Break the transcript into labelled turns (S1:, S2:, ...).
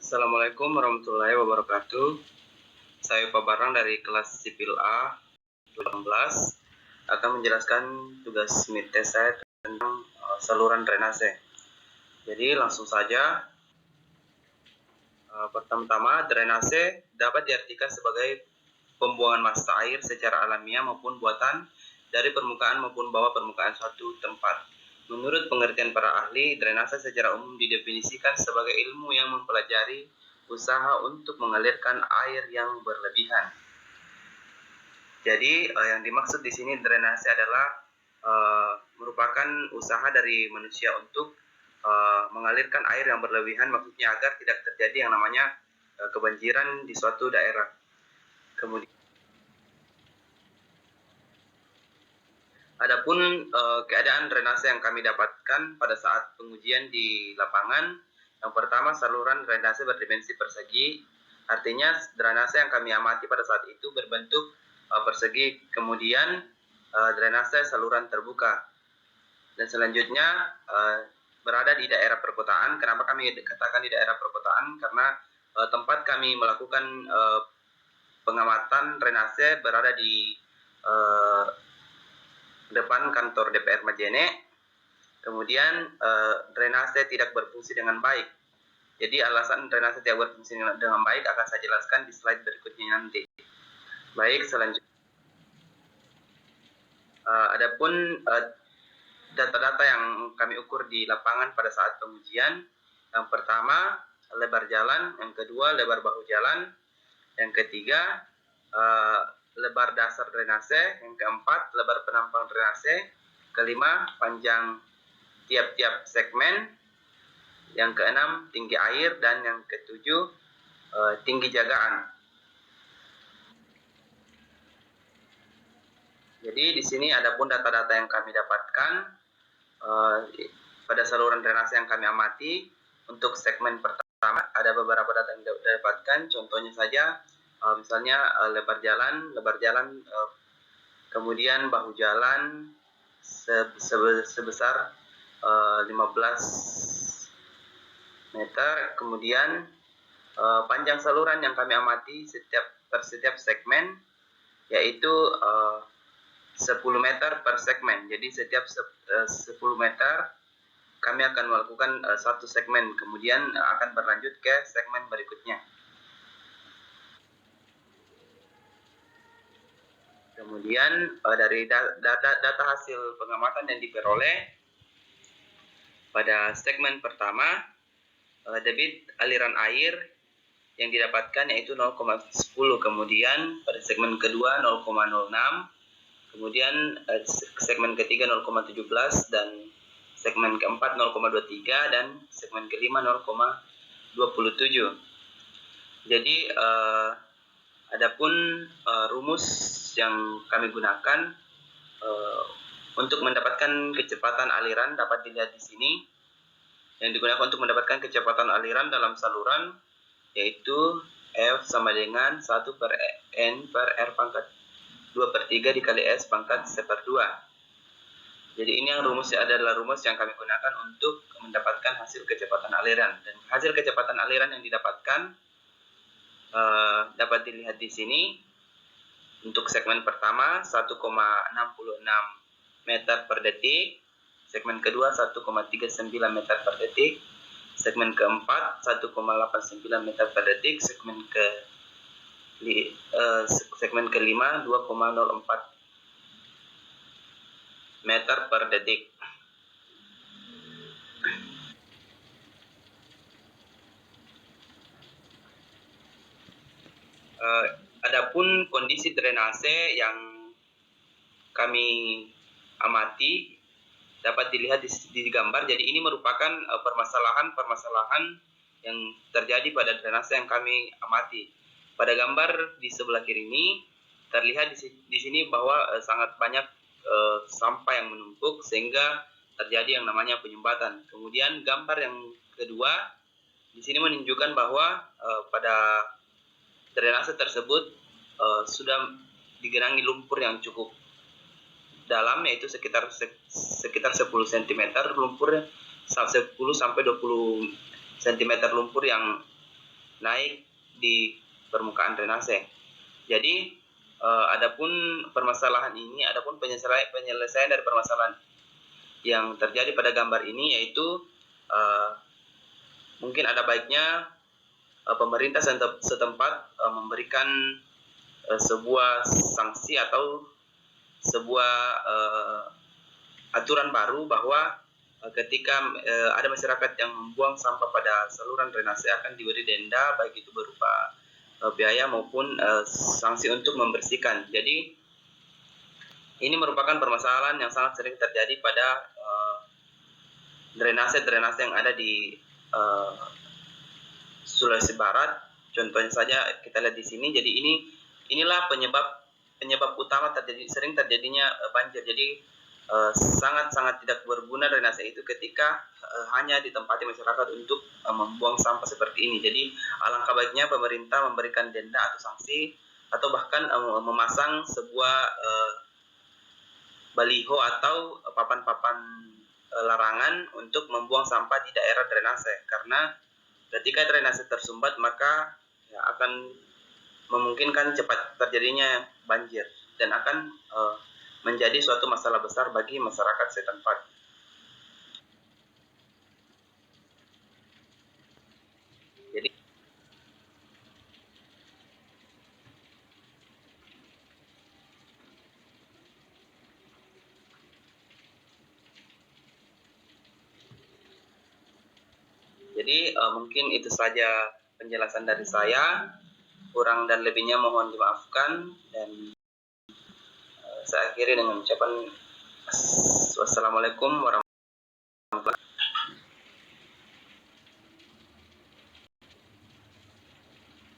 S1: Assalamualaikum warahmatullahi wabarakatuh. Saya Pak Barang dari kelas Sipil A 18 akan menjelaskan tugas mid test saya tentang saluran drainase. Jadi langsung saja. Pertama-tama, drainase dapat diartikan sebagai pembuangan massa air secara alamiah maupun buatan dari permukaan maupun bawah permukaan suatu tempat. Menurut pengertian para ahli, drainase secara umum didefinisikan sebagai ilmu yang mempelajari usaha untuk mengalirkan air yang berlebihan. Jadi yang dimaksud di sini drainase adalah merupakan usaha dari manusia untuk mengalirkan air yang berlebihan, maksudnya agar tidak terjadi yang namanya kebanjiran di suatu daerah. Kemudian adapun keadaan drainase yang kami dapatkan pada saat pengujian di lapangan, yang pertama saluran drainase berdimensi persegi, artinya drainase yang kami amati pada saat itu berbentuk persegi, kemudian drainase saluran terbuka, dan selanjutnya berada di daerah perkotaan. Kenapa kami katakan di daerah perkotaan? Karena tempat kami melakukan pengamatan drainase berada di depan kantor DPR Majene. Kemudian drainase tidak berfungsi dengan baik. Jadi alasan drainase tidak berfungsi dengan baik akan saya jelaskan di slide berikutnya nanti. Baik, selanjutnya. Adapun data-data yang kami ukur di lapangan pada saat pengujian, yang pertama lebar jalan, yang kedua lebar bahu jalan, yang ketiga lebar dasar drainase, yang keempat lebar penampang drainase, kelima panjang tiap-tiap segmen, yang keenam tinggi air, dan yang ketujuh tinggi jagaan. Jadi di sini adapun data-data yang kami dapatkan pada saluran drainase yang kami amati. Untuk segmen pertama ada beberapa data yang didapatkan, contohnya saja misalnya lebar jalan, kemudian bahu jalan sebesar 15 meter, kemudian panjang saluran yang kami amati per setiap segmen yaitu 10 meter per segmen. Jadi setiap 10 meter kami akan melakukan satu segmen, kemudian akan berlanjut ke segmen berikutnya. Kemudian dari data hasil pengamatan yang diperoleh pada segmen pertama, debit aliran air yang didapatkan yaitu 0,10, kemudian pada segmen kedua 0,06, kemudian segmen ketiga 0,17, dan segmen keempat 0,23, dan segmen kelima 0,27. Jadi adapun rumus yang kami gunakan untuk mendapatkan kecepatan aliran dapat dilihat di sini. Yang digunakan untuk mendapatkan kecepatan aliran dalam saluran yaitu F sama dengan 1 per N per R pangkat 2/3 dikali S pangkat 1/2. Jadi ini yang rumusnya adalah rumus yang kami gunakan untuk mendapatkan hasil kecepatan aliran. Dan hasil kecepatan aliran yang didapatkan dapat dilihat di sini. Untuk segmen pertama 1,66 meter per detik, segmen kedua 1,39 meter per detik, segmen keempat 1,89 meter per detik, segmen kelima 2,04 meter per detik. Adapun kondisi drainase yang kami amati dapat dilihat di gambar. Jadi ini merupakan permasalahan yang terjadi pada drainase yang kami amati. Pada gambar di sebelah kiri ini terlihat di sini bahwa sangat banyak sampah yang menumpuk sehingga terjadi yang namanya penyumbatan. Kemudian gambar yang kedua di sini menunjukkan bahwa pada drainase tersebut sudah digenangi lumpur yang cukup dalam, yaitu sekitar 10 cm lumpur, 10 sampai 20 cm lumpur yang naik di permukaan drainase. Jadi adapun permasalahan ini, adapun penyelesaian dari permasalahan yang terjadi pada gambar ini, yaitu mungkin ada baiknya pemerintah setempat memberikan sebuah sanksi atau sebuah aturan baru bahwa ketika ada masyarakat yang membuang sampah pada saluran drainase akan diberi denda, baik itu berupa biaya maupun sanksi untuk membersihkan. Jadi ini merupakan permasalahan yang sangat sering terjadi pada drainase-drainase yang ada di Sulawesi Barat. Contohnya saja kita lihat di sini. Jadi inilah penyebab utama sering terjadinya banjir. Jadi sangat-sangat tidak berguna drainase itu ketika hanya ditempati masyarakat untuk membuang sampah seperti ini. Jadi alangkah baiknya pemerintah memberikan denda atau sanksi, atau bahkan memasang sebuah baliho atau papan-papan larangan untuk membuang sampah di daerah drainase. Karena ketika drainase tersumbat, maka akan memungkinkan cepat terjadinya banjir dan akan menjadi suatu masalah besar bagi masyarakat setempat. Jadi mungkin itu saja penjelasan dari saya. Kurang dan lebihnya mohon dimaafkan, dan saya akhiri dengan ucapan wassalamualaikum warahmatullahi wabarakatuh.